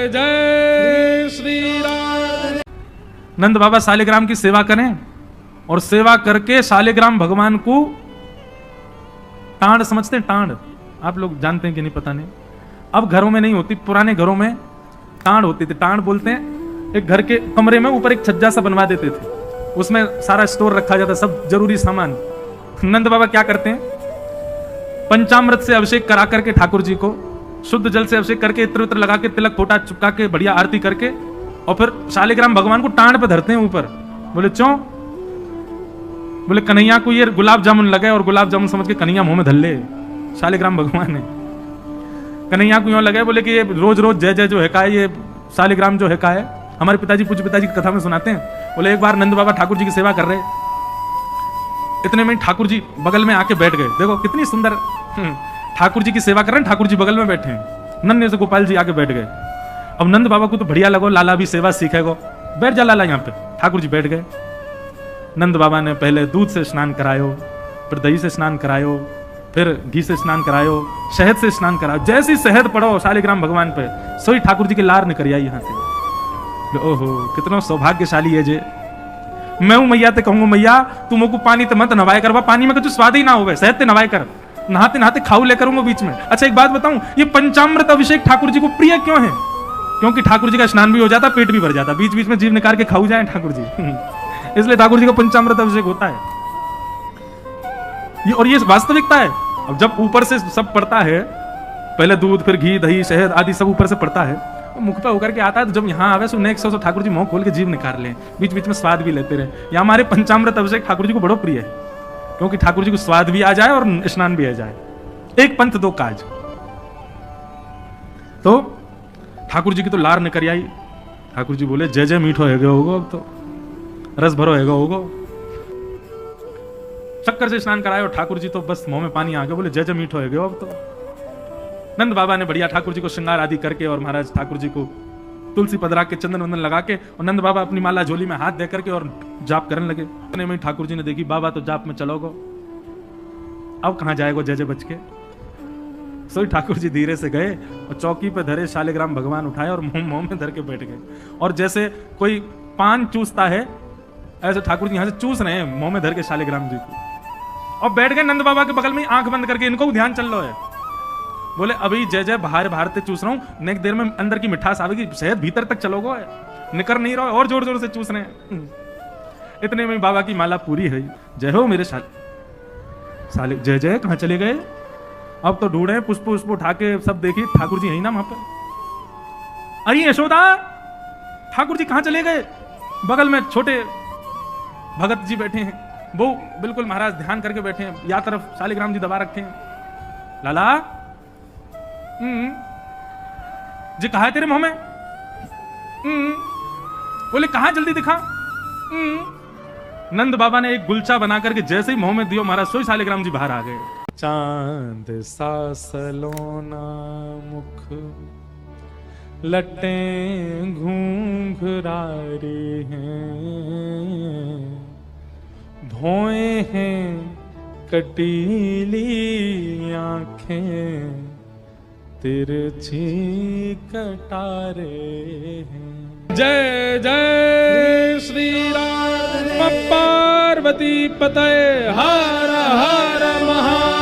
जय जय श्री राम। नंद बाबा शालिग्राम की सेवा करें और सेवा करके शालिग्राम भगवान को टांड समझते हैं। टांड आप लोग जानते हैं कि नहीं पता नहीं, अब घरों में नहीं होती, पुराने घरों में टांड होती थी। टांड बोलते हैं एक घर के कमरे में ऊपर एक छज्जा सा बनवा देते थे, उसमें सारा स्टोर रखा जाता, सब जरूरी सामान। नंद बाबा क्या करते हैं, पंचामृत से अभिषेक करा करके ठाकुर जी को शुद्ध जल से अभिषेक करके इत्र उत्र लगा के तिलक फोटा चुपका के बढ़िया आरती करके और फिर शालिग्राम भगवान को टांड पे धरते हैं ऊपर। बोले क्यों? बोले कन्हैया को ये गुलाब जामुन लगे और गुलाब जामुन समझ के कन्हैया मुंह में धर ले। शालिग्राम भगवान ने कन्हैया को यूं लगे, बोले कि ये रोज रोज जय जय जो है का है, ये शालिग्राम जो है का है। हमारे पिताजी पूज्य पिताजी की कथा में सुनाते हैं, बोले एक बार नंद बाबा ठाकुर जी की सेवा कर रहे, इतने में ठाकुर जी बगल में आके बैठ गए। देखो कितनी सुंदर, ठाकुर जी की सेवा कर रहे हैं, ठाकुर जी बगल में बैठे हैं, नन्हे से गोपाल जी आके बैठ गए। अब नंद बाबा को तो बढ़िया लगो, लाला भी सेवा सीखेगो, बैठ जा लाला यहाँ पे। ठाकुर जी बैठ गए। नंद बाबा ने पहले दूध से स्नान करायो, फिर दही से स्नान करायो, फिर घी से स्नान करायो, शहद से स्नान करायो। जैसी शहद पड़ो शालिग्राम भगवान पे, सोई ठाकुर जी की लार निकल आई यहाँ से। ओहो कितना सौभाग्यशाली है जे। मैं हूं मैया ते कहूंगा, मैया तू मोको पानी ते मत नवाए करवा, पानी में कुछ स्वाद ही ना होवे, शहद ते नवाए कर, नहाते नहाते खाऊ ले करूंगा बीच में। अच्छा एक बात बताऊं, ये पंचामृत अभिषेक ठाकुर जी को प्रिय क्यों है? क्योंकि ठाकुर जी का स्नान भी हो जाता, पेट भी भर जाता, बीच बीच में जीव निकाल के खाऊ जाए ठाकुर जी। इसलिए ठाकुर जी का पंचामृत अभिषेक होता है ये, और ये वास्तविकता है। अब जब ऊपर से सब पड़ता है, पहले दूध फिर घी दही शहद आदि सब ऊपर से पड़ता है, मुख पे होकर के आता है, तो जब यहाँ आवे so next so Thakur ji मुंह खोल के जीव निकाल ले, बीच बीच में स्वाद भी लेते रहे। या हमारे पंचामृत अभिषेक ठाकुर जी को बड़ो प्रिय है, क्योंकि ठाकुर जी को स्वाद भी आ जाए और स्नान भी आ जाए, एक पंथ दो काज। तो ठाकुर जी की तो लार निकल आई। ठाकुर जी बोले जय जय मीठो है होगो, अब तो रस भरो है होगो। शक्कर से स्नान करायो, ठाकुर जी तो बस मुंह में पानी आ गया, बोले जय जय मीठो है अब तो। नंद बाबा ने बढ़िया ठाकुर जी को श्रृंगार आदि करके और महाराज ठाकुर जी को तुलसी पदरा के चंदन वंदन लगा के और नंद बाबा अपनी माला झोली में हाथ दे करके और जाप करने लगे। इतने में ठाकुर जी ने देखी बाबा तो जाप में चलोगो, अब कहां जाएगो जय जय बच के। सोई ठाकुर जी धीरे से गए और चौकी पे धरे शालिग्राम भगवान उठाए और मुंह में धर के बैठ गए। और जैसे कोई पान चूसता है ऐसे ठाकुर जी यहां से चूस रहे हैं मुंह में धर के शालिग्राम जी को, और बैठ गए नंद बाबा के बगल में आंख बंद करके। इनको ध्यान चल रहा है, बोले अभी जय जय बाहर ते चूस रहा हूं, नेक देर में अंदर की मिठास आवेगी, शहद भीतर तक चलोगो, निकर नहीं रहो, और जोर जोर से चूस रहे हैं। इतने में बाबा की माला पूरी है। जय हो मेरे साले जय जय कहां चले गए? अब तो ढूंढे पुष्प पुष्प उठा के सब देखी, ठाकुर जी यही ना वहां पर। अरे यशोदा ठाकुर जी कहां चले गए? बगल में छोटे भगत जी बैठे हैं, वो बिल्कुल महाराज ध्यान करके बैठे हैं, या तरफ शालिग्राम जी दबा रखे हैं। लाला जी कहा है तेरे मुंह में? बोले कहा जल्दी दिखा। नंद बाबा ने एक गुलचा बना करके जैसे ही मुंह में दियो, महाराज सोई शालिग्राम जी बाहर आ गए। चांद सा सलोना मुख लटें घूंघरारे हैं, भौए हैं कटीली आंखें, तिरछी कटारे हैं। जय जय श्री राम। पार्वती पतये हर हर महा